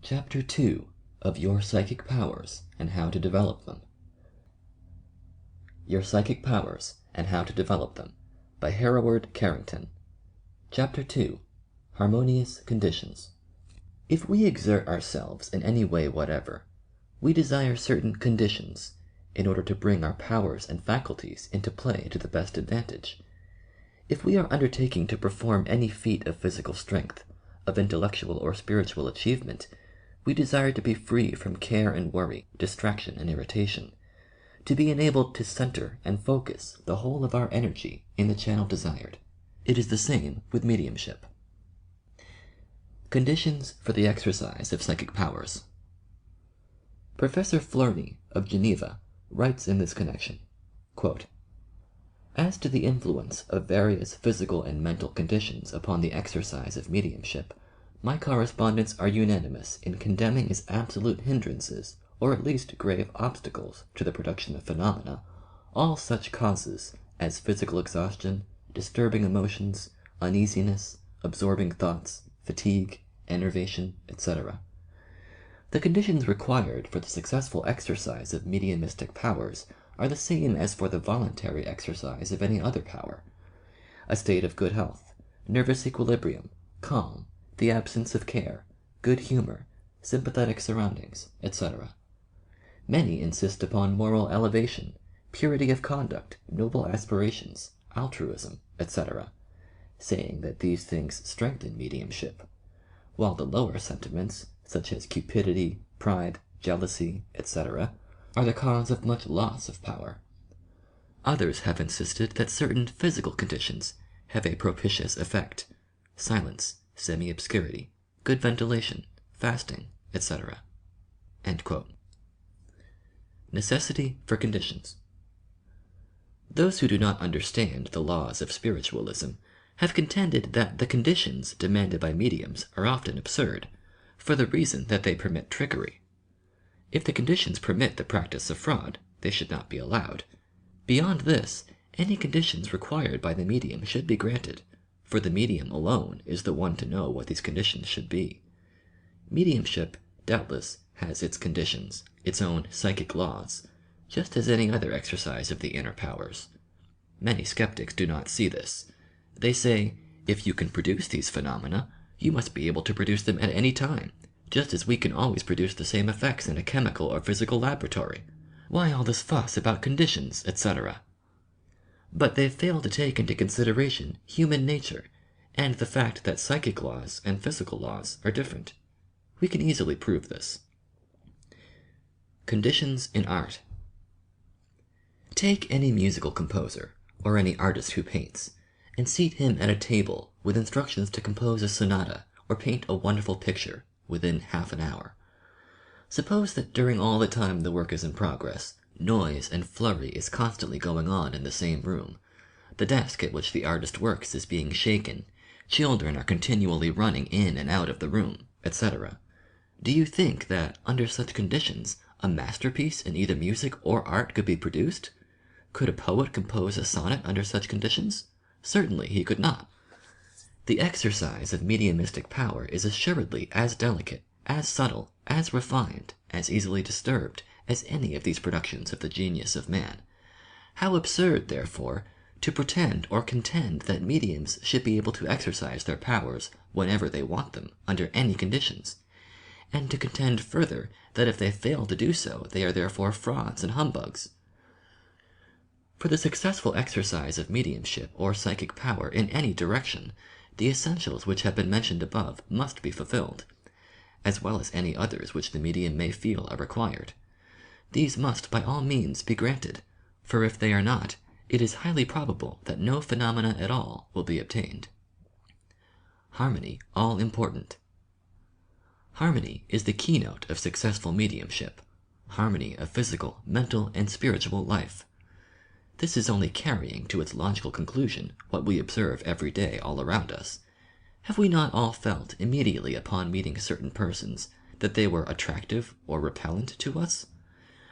Chapter 2 of Your Psychic Powers and How to Develop Them. Your Psychic Powers and How to Develop Them by Hereward Carrington. Chapter 2 Harmonious Conditions. If we exert ourselves in any way whatever, we desire certain conditions in order to bring our powers and faculties into play to the best advantage. If we are undertaking to perform any feat of physical strength, of intellectual or spiritual achievement, we desire to be free from care and worry, distraction and irritation, to be enabled to center and focus the whole of our energy in the channel desired. It is the same with mediumship. Conditions for the exercise of psychic powers. Professor Flerney of Geneva writes in this connection, quote, "As to the influence of various physical and mental conditions upon the exercise of mediumship, my correspondents are unanimous in condemning as absolute hindrances, or at least grave obstacles to the production of phenomena, all such causes as physical exhaustion, disturbing emotions, uneasiness, absorbing thoughts, fatigue, enervation, etc. The conditions required for the successful exercise of mediumistic powers are the same as for the voluntary exercise of any other power: a state of good health, nervous equilibrium, calm, the absence of care, good humor, sympathetic surroundings, etc. Many insist upon moral elevation, purity of conduct, noble aspirations, altruism, etc., saying that these things strengthen mediumship, while the lower sentiments, such as cupidity, pride, jealousy, etc., are the cause of much loss of power. Others have insisted that certain physical conditions have a propitious effect: silence, semi-obscurity, good ventilation, fasting, etc." End quote. Necessity for conditions. Those who do not understand the laws of spiritualism have contended that the conditions demanded by mediums are often absurd, for the reason that they permit trickery. If the conditions permit the practice of fraud, they should not be allowed. Beyond this, any conditions required by the medium should be granted, for the medium alone is the one to know what these conditions should be. Mediumship, doubtless, has its conditions, its own psychic laws, just as any other exercise of the inner powers. Many skeptics do not see this. They say, if you can produce these phenomena, you must be able to produce them at any time, just as we can always produce the same effects in a chemical or physical laboratory. Why all this fuss about conditions, etc.? But they fail to take into consideration human nature and the fact that psychic laws and physical laws are different. We can easily prove this. Conditions in art. Take any musical composer, or any artist who paints, and seat him at a table with instructions to compose a sonata or paint a wonderful picture within half an hour. Suppose that during all the time the work is in progress, noise and flurry is constantly going on in the same room. The desk at which the artist works is being shaken, children are continually running in and out of the room, etc. Do you think that, under such conditions, a masterpiece in either music or art could be produced? Could a poet compose a sonnet under such conditions? Certainly he could not. The exercise of mediumistic power is assuredly as delicate, as subtle, as refined, as easily disturbed, as any of these productions of the genius of man. How absurd, therefore, to pretend or contend that mediums should be able to exercise their powers whenever they want them, under any conditions, and to contend further that if they fail to do so, they are therefore frauds and humbugs. For the successful exercise of mediumship or psychic power in any direction, the essentials which have been mentioned above must be fulfilled, as well as any others which the medium may feel are required. These must by all means be granted, for if they are not, it is highly probable that no phenomena at all will be obtained. Harmony all important. Harmony is the keynote of successful mediumship, harmony of physical, mental, and spiritual life. This is only carrying to its logical conclusion what we observe every day all around us. Have we not all felt immediately upon meeting certain persons that they were attractive or repellent to us?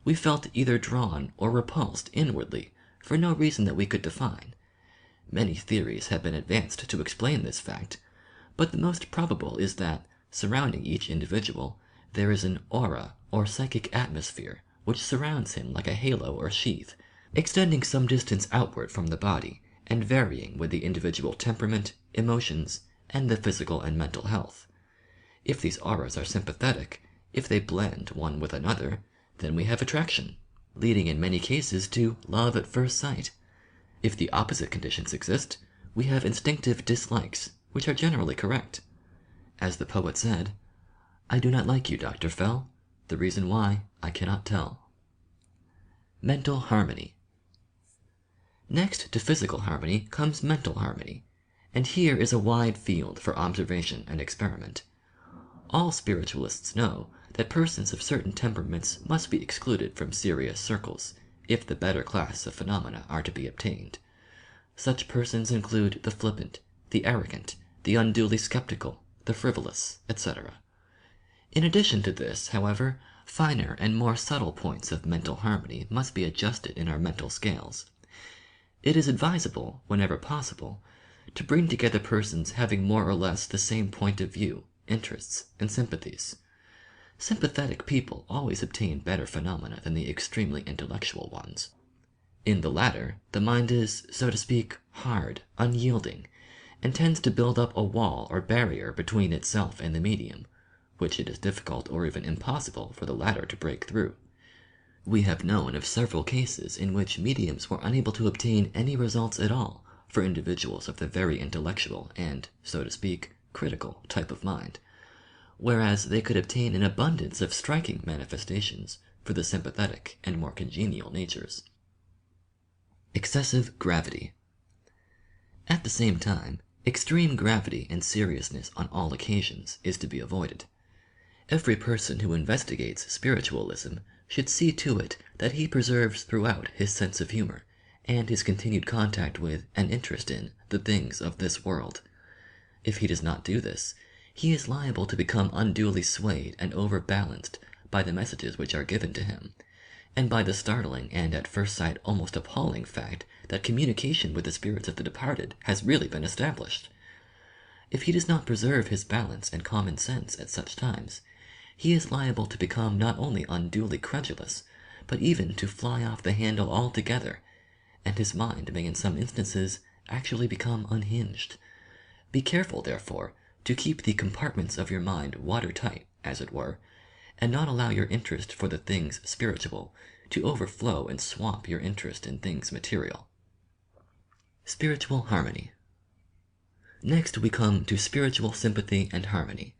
We felt either drawn or repulsed inwardly for no reason that we could define. Many theories have been advanced to explain this fact, but the most probable is that, surrounding each individual, there is an aura or psychic atmosphere which surrounds him like a halo or sheath, extending some distance outward from the body and varying with the individual temperament, emotions, and the physical and mental health. If these auras are sympathetic, if they blend one with another, then we have attraction, leading in many cases to love at first sight. If the opposite conditions exist, we have instinctive dislikes, which are generally correct. As the poet said, "I do not like you, Dr. Fell. The reason why, I cannot tell." Mental harmony. Next to physical harmony comes mental harmony, and here is a wide field for observation and experiment. All spiritualists know that persons of certain temperaments must be excluded from serious circles, if the better class of phenomena are to be obtained. Such persons include the flippant, the arrogant, the unduly skeptical, the frivolous, etc. In addition to this, however, finer and more subtle points of mental harmony must be adjusted in our mental scales. It is advisable, whenever possible, to bring together persons having more or less the same point of view, interests, and sympathies. Sympathetic people always obtain better phenomena than the extremely intellectual ones. In the latter, the mind is, so to speak, hard, unyielding, and tends to build up a wall or barrier between itself and the medium, which it is difficult or even impossible for the latter to break through. We have known of several cases in which mediums were unable to obtain any results at all for individuals of the very intellectual and, so to speak, critical type of mind, whereas they could obtain an abundance of striking manifestations for the sympathetic and more congenial natures. Excessive gravity. At the same time, extreme gravity and seriousness on all occasions is to be avoided. Every person who investigates spiritualism should see to it that he preserves throughout his sense of humor, and his continued contact with and interest in the things of this world. If he does not do this, he is liable to become unduly swayed and overbalanced by the messages which are given to him, and by the startling and at first sight almost appalling fact that communication with the spirits of the departed has really been established. If he does not preserve his balance and common sense at such times, he is liable to become not only unduly credulous, but even to fly off the handle altogether, and his mind may in some instances actually become unhinged. Be careful, therefore, to keep the compartments of your mind watertight, as it were, and not allow your interest for the things spiritual to overflow and swamp your interest in things material. Spiritual harmony. Next we come to spiritual sympathy and harmony,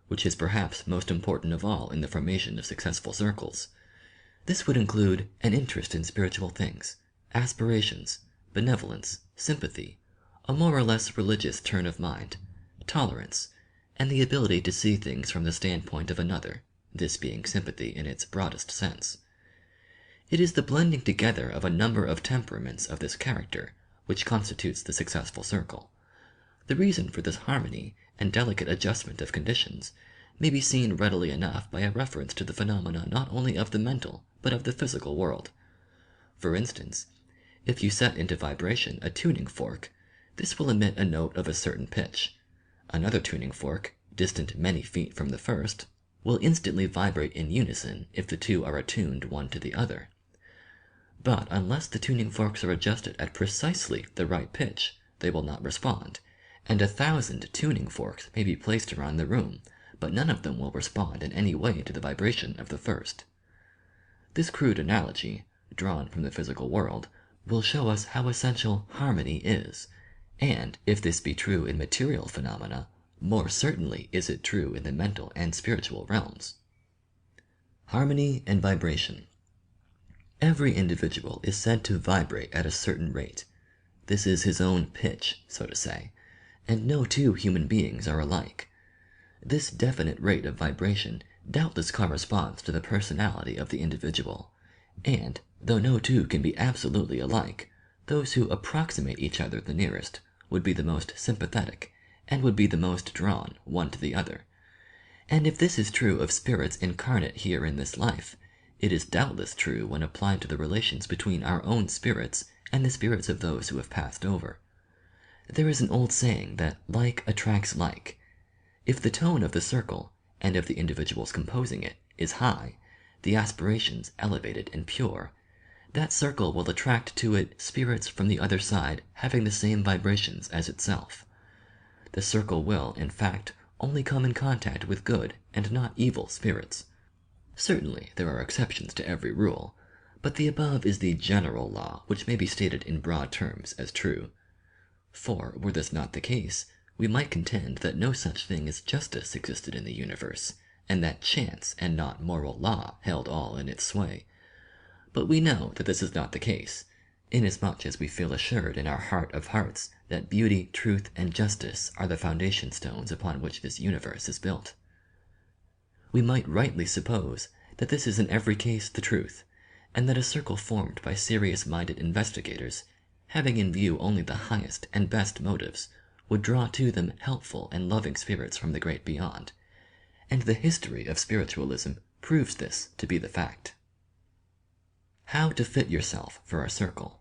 which is perhaps most important of all in the formation of successful circles. This would include an interest in spiritual things, aspirations, benevolence, sympathy, a more or less religious turn of mind, tolerance, and the ability to see things from the standpoint of another, this being sympathy in its broadest sense. It is the blending together of a number of temperaments of this character which constitutes the successful circle. The reason for this harmony and delicate adjustment of conditions may be seen readily enough by a reference to the phenomena not only of the mental but of the physical world. For instance, if you set into vibration a tuning fork, this will emit a note of a certain pitch. Another tuning fork, distant many feet from the first, will instantly vibrate in unison if the two are attuned one to the other. But unless the tuning forks are adjusted at precisely the right pitch, they will not respond, and 1,000 tuning forks may be placed around the room, but none of them will respond in any way to the vibration of the first. This crude analogy, drawn from the physical world, will show us how essential harmony is, and if this be true in material phenomena, more certainly is it true in the mental and spiritual realms. Harmony and vibration. Every individual is said to vibrate at a certain rate. This is his own pitch, so to say, and no two human beings are alike. This definite rate of vibration doubtless corresponds to the personality of the individual, and, though no two can be absolutely alike, those who approximate each other the nearest would be the most sympathetic, and would be the most drawn one to the other. And if this is true of spirits incarnate here in this life, it is doubtless true when applied to the relations between our own spirits and the spirits of those who have passed over. There is an old saying that like attracts like. If the tone of the circle, and if the individuals composing it is high, the aspirations elevated and pure, that circle will attract to it spirits from the other side having the same vibrations as itself. The circle will, in fact, only come in contact with good and not evil spirits. Certainly there are exceptions to every rule, but the above is the general law which may be stated in broad terms as true. For, were this not the case, we might contend that no such thing as justice existed in the universe, and that chance and not moral law held all in its sway. But we know that this is not the case, inasmuch as we feel assured in our heart of hearts that beauty, truth, and justice are the foundation stones upon which this universe is built. We might rightly suppose that this is in every case the truth, and that a circle formed by serious-minded investigators, having in view only the highest and best motives, would draw to them helpful and loving spirits from the great beyond, and the history of spiritualism proves this to be the fact. How to fit yourself for a circle.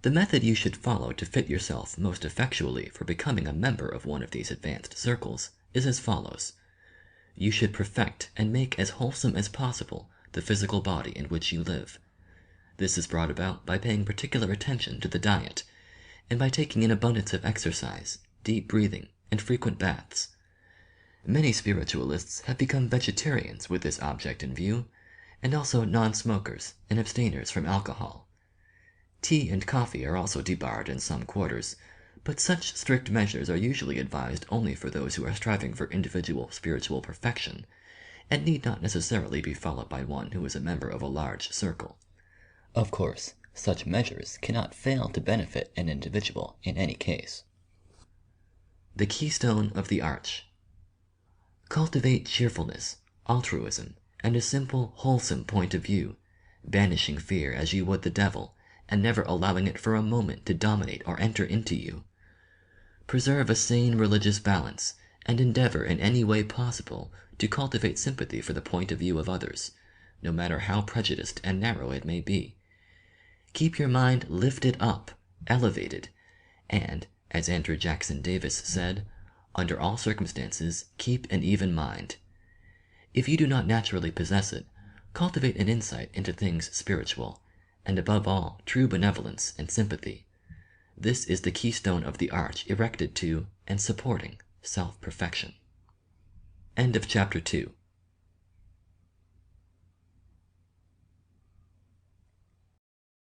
The method you should follow to fit yourself most effectually for becoming a member of one of these advanced circles is as follows. You should perfect and make as wholesome as possible the physical body in which you live. This is brought about by paying particular attention to the diet, and by taking an abundance of exercise, deep breathing, and frequent baths. Many spiritualists have become vegetarians with this object in view, and also non-smokers and abstainers from alcohol. Tea and coffee are also debarred in some quarters, but such strict measures are usually advised only for those who are striving for individual spiritual perfection, and need not necessarily be followed by one who is a member of a large circle. Of course, such measures cannot fail to benefit an individual in any case. The keystone of the arch. Cultivate cheerfulness, altruism, and a simple, wholesome point of view, banishing fear as you would the devil, and never allowing it for a moment to dominate or enter into you. Preserve a sane religious balance, and endeavor in any way possible to cultivate sympathy for the point of view of others, no matter how prejudiced and narrow it may be. Keep your mind lifted up, elevated, and, as Andrew Jackson Davis said, under all circumstances keep an even mind. If you do not naturally possess it, cultivate an insight into things spiritual, and above all, true benevolence and sympathy. This is the keystone of the arch erected to and supporting self-perfection. End of chapter 2.